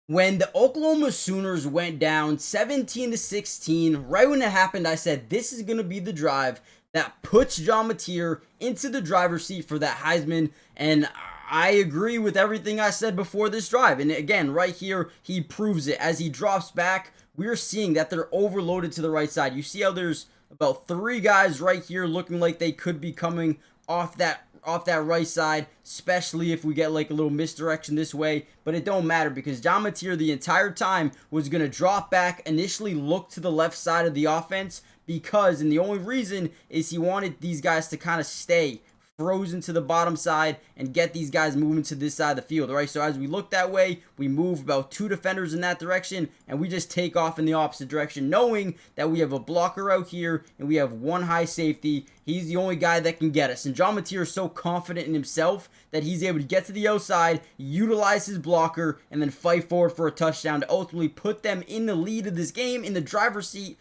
When the Oklahoma Sooners went down 17-16, right when it happened, I said this is going to be the drive that puts John Mateer into the driver's seat for that Heisman. And I agree with everything I said before this drive. And again, right here, he proves it. As he drops back, we're seeing that they're overloaded to the right side. You see how there's about 3 guys right here looking like they could be coming off that right side, especially if we get like a little misdirection this way. But it don't matter because John Mateer the entire time was going to drop back, initially look to the left side of the offense, because, and the only reason is he wanted these guys to kind of stay frozen to the bottom side and get these guys moving to this side of the field, right? So as we look that way, we move about 2 defenders in that direction, and we just take off in the opposite direction, knowing that we have a blocker out here and we have 1 high safety. He's the only guy that can get us. And John Mateer is so confident in himself that he's able to get to the outside, utilize his blocker, and then fight forward for a touchdown to ultimately put them in the lead of this game, in the driver's seat,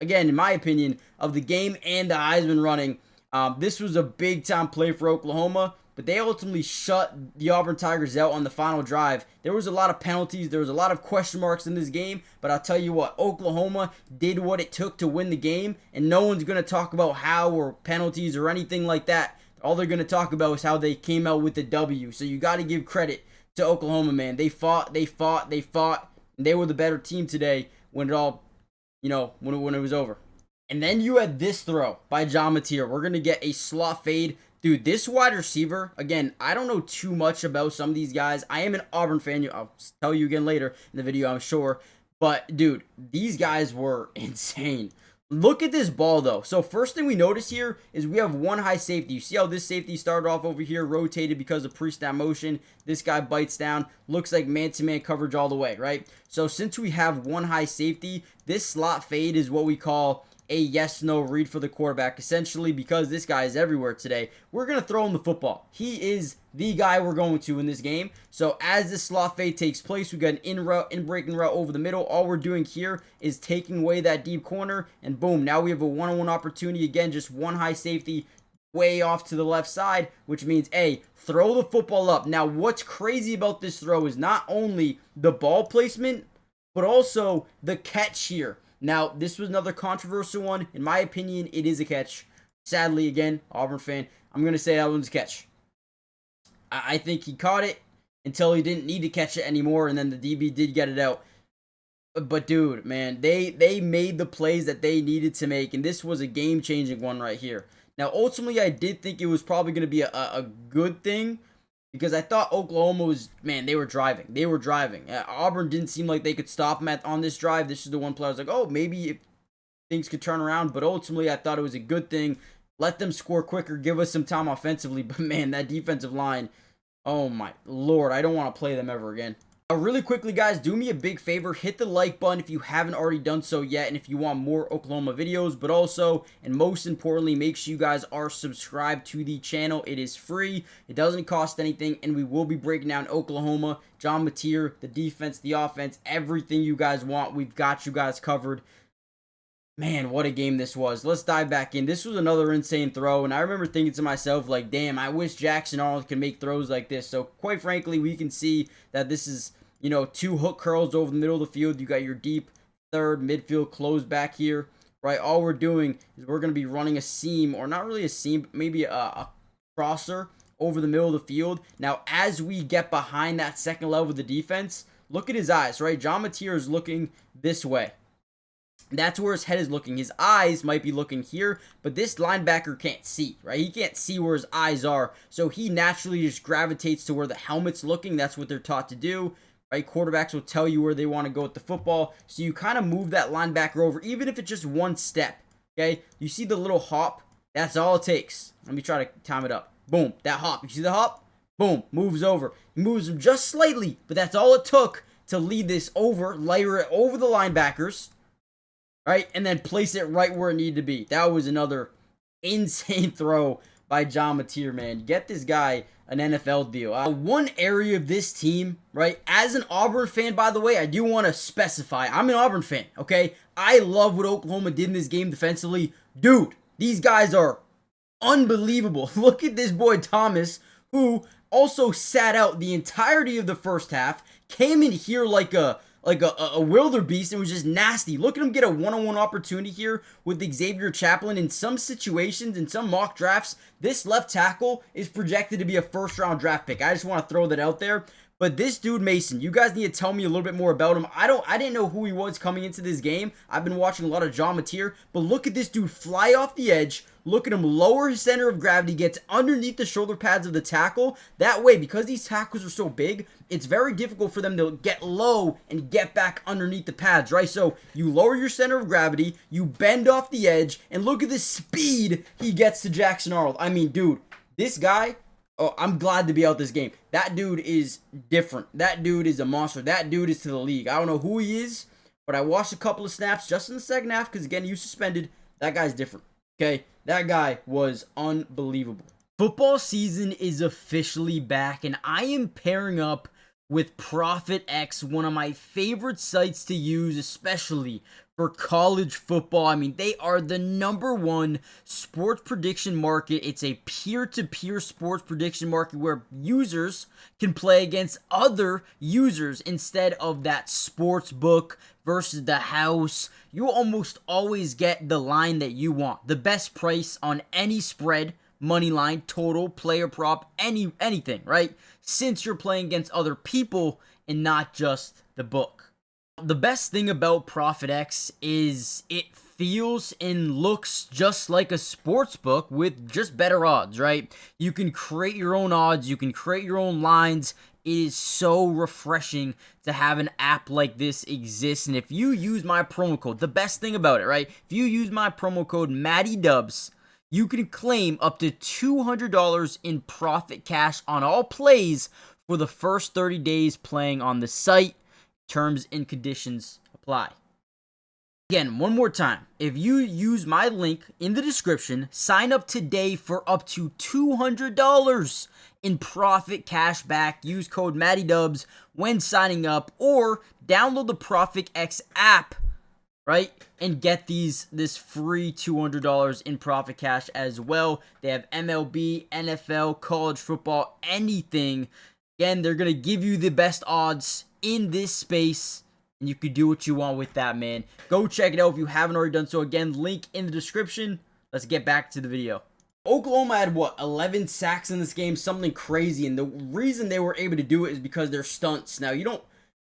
again, in my opinion, of the game and the Heisman running. This was a big-time play for Oklahoma, but they ultimately shut the Auburn Tigers out on the final drive. There was a lot of penalties. There was a lot of question marks in this game, but I'll tell you what, Oklahoma did what it took to win the game, and no one's going to talk about how or penalties or anything like that. All they're going to talk about is how they came out with the W. So you got to give credit to Oklahoma, man. They fought, and they were the better team today when it all, when it was over. And then you had this throw by John Mateer. We're going to get a slot fade. Dude, this wide receiver, again, I don't know too much about some of these guys. I am an Auburn fan. I'll tell you again later in the video, I'm sure. But, dude, these guys were insane. Look at this ball, though. So, first thing we notice here is we have 1 high safety. You see how this safety started off over here, rotated because of pre-snap motion. This guy bites down. Looks like man-to-man coverage all the way, right? So, since we have 1 high safety, this slot fade is what we call a yes-no read for the quarterback. Essentially, because this guy is everywhere today, we're going to throw him the football. He is the guy we're going to in this game. So as this slot fade takes place, we got an in-breaking route over the middle. All we're doing here is taking away that deep corner, and boom, now we have a one-on-one opportunity. Again, just 1 high safety way off to the left side, which means, A, throw the football up. Now, what's crazy about this throw is not only the ball placement, but also the catch here. Now, this was another controversial one. In my opinion, it is a catch. Sadly, again, Auburn fan, I'm going to say that one's a catch. I think he caught it until he didn't need to catch it anymore, and then the DB did get it out. But, dude, man, they made the plays that they needed to make, and this was a game-changing one right here. Now, ultimately, I did think it was probably going to be a good thing, because I thought Oklahoma was, man, they were driving. Auburn didn't seem like they could stop them on this drive. This is the one play I was like, oh, maybe if things could turn around. But ultimately, I thought it was a good thing. Let them score quicker, give us some time offensively. But, man, that defensive line, oh, my Lord, I don't want to play them ever again. Really quickly, guys, do me a big favor. Hit the like button if you haven't already done so yet, and if you want more Oklahoma videos. But also, and most importantly, make sure you guys are subscribed to the channel. It is free. It doesn't cost anything, and we will be breaking down Oklahoma, John Mateer, the defense, the offense, everything you guys want. We've got you guys covered. Man, what a game this was. Let's dive back in. This was another insane throw, and I remember thinking to myself, like, damn, I wish Jackson Arnold could make throws like this. So, quite frankly, we can see that this is, 2 hook curls over the middle of the field. You got your deep third midfield close back here, right? All we're doing is we're going to be running a seam, or not really a seam, but maybe a crosser over the middle of the field. Now, as we get behind that second level of the defense, look at his eyes, right? John Mateer is looking this way. That's where his head is looking. His eyes might be looking here, but this linebacker can't see, right? He can't see where his eyes are, so he naturally just gravitates to where the helmet's looking. That's what they're taught to do, right? Quarterbacks will tell you where they want to go with the football, so you kind of move that linebacker over, even if it's just 1 step, okay? You see the little hop? That's all it takes. Let me try to time it up. Boom, that hop. You see the hop? Boom, moves over. He moves him just slightly, but that's all it took to lead this over, layer it over the linebackers, right, and then place it right where it needed to be. That was another insane throw by John Mateer, man. Get this guy an NFL deal. One area of this team, right, as an Auburn fan, by the way, I do want to specify, I'm an Auburn fan, okay? I love what Oklahoma did in this game defensively. Dude, these guys are unbelievable. Look at this boy Thomas, who also sat out the entirety of the first half, came in here like a wildebeest and was just nasty. Look at him get a one-on-one opportunity here with Xavier Chaplin. In some situations, in some mock drafts, this left tackle is projected to be a first-round draft pick. I just want to throw that out there. But this dude, Mason, you guys need to tell me a little bit more about him. I didn't know who he was coming into this game. I've been watching a lot of John Mateer, but look at this dude fly off the edge. Look at him lower his center of gravity, gets underneath the shoulder pads of the tackle. That way, because these tackles are so big, it's very difficult for them to get low and get back underneath the pads, right? So you lower your center of gravity, you bend off the edge, and look at the speed he gets to Jackson Arnold. I mean, dude, this guy... Oh, I'm glad to be out this game. That dude is different. That dude is a monster. That dude is to the league. I don't know who he is, but I watched a couple of snaps just in the second half because, again, he was suspended. That guy's different, okay? That guy was unbelievable. Football season is officially back, and I am pairing up with Profit X, one of my favorite sites to use, especially for college football. I mean, they are the #1 sports prediction market. It's a peer-to-peer sports prediction market where users can play against other users instead of that sports book versus the house. You almost always get the line that you want. The best price on any spread, money line, total, player prop, anything, right? Since you're playing against other people and not just the book. The best thing about Profit X is it feels and looks just like a sports book with just better odds, right? You can create your own odds, you can create your own lines. It is so refreshing to have an app like this exist. And if you use my promo code, the best thing about it, right? If you use my promo code MattyDubs, you can claim up to $200 in profit cash on all plays for the first 30 days playing on the site. Terms and conditions apply. Again, one more time. If you use my link in the description, sign up today for up to $200 in profit cash back. Use code MattyDubs when signing up, or download the Profit X app, right? And get this free $200 in profit cash as well. They have MLB, NFL, college football, anything. Again, they're going to give you the best odds in this space, and you can do what you want with that, man. Go check it out if you haven't already done so. Again, link in the description. Let's get back to the video. Oklahoma had, 11 sacks in this game? Something crazy, and the reason they were able to do it is because they're stunts. Now, you don't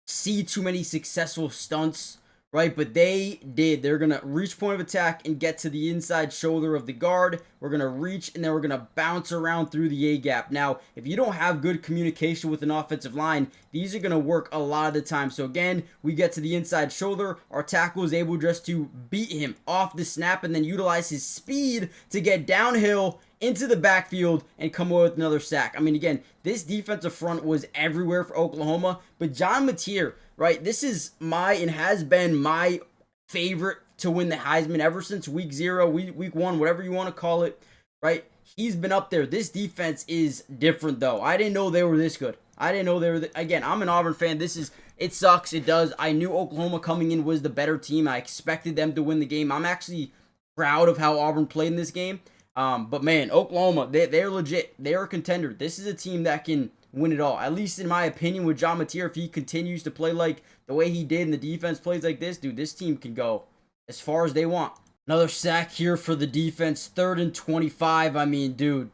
see too many successful stunts, right? But they did. They're going to reach point of attack and get to the inside shoulder of the guard. We're going to reach, and then we're going to bounce around through the A-gap. Now, if you don't have good communication with an offensive line, these are going to work a lot of the time. So, again, we get to the inside shoulder. Our tackle is able just to beat him off the snap and then utilize his speed to get downhill into the backfield and come away with another sack. I mean, again, this defensive front was everywhere for Oklahoma, but John Mateer, right, this is and has been my favorite to win the Heisman ever since week 0, week 1, whatever you want to call it, right? He's been up there. This defense is different, though. I didn't know they were this good. I didn't know they were, again, I'm an Auburn fan. It sucks. It does. I knew Oklahoma coming in was the better team. I expected them to win the game. I'm actually proud of how Auburn played in this game. But man, Oklahoma, they're legit. They're a contender. This is a team that can win it all. At least in my opinion with John Mateer, if he continues to play like the way he did and the defense plays like this, dude, this team can go as far as they want. Another sack here for the defense. 3rd and 25. I mean, dude,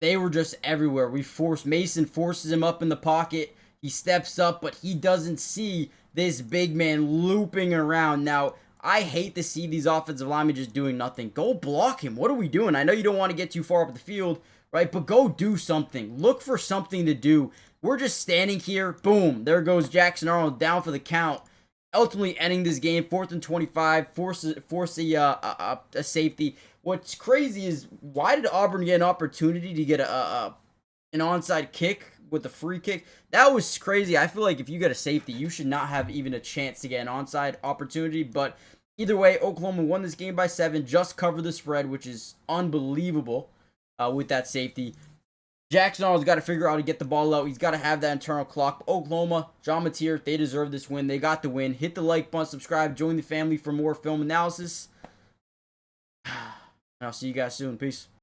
they were just everywhere. Mason forces him up in the pocket. He steps up, but he doesn't see this big man looping around. Now, I hate to see these offensive linemen just doing nothing. Go block him. What are we doing? I know you don't want to get too far up the field, right? But go do something. Look for something to do. We're just standing here. Boom. There goes Jackson Arnold down for the count. Ultimately ending this game. 4th and 25. Force a safety. What's crazy is, why did Auburn get an opportunity to get an onside kick with a free kick? That was crazy. I feel like if you get a safety, you should not have even a chance to get an onside opportunity. But either way, Oklahoma won this game by 7. Just covered the spread, which is unbelievable with that safety. Jackson Arnold's got to figure out how to get the ball out. He's got to have that internal clock. Oklahoma, John Mateer, they deserve this win. They got the win. Hit the like button, subscribe, join the family for more film analysis. And I'll see you guys soon. Peace.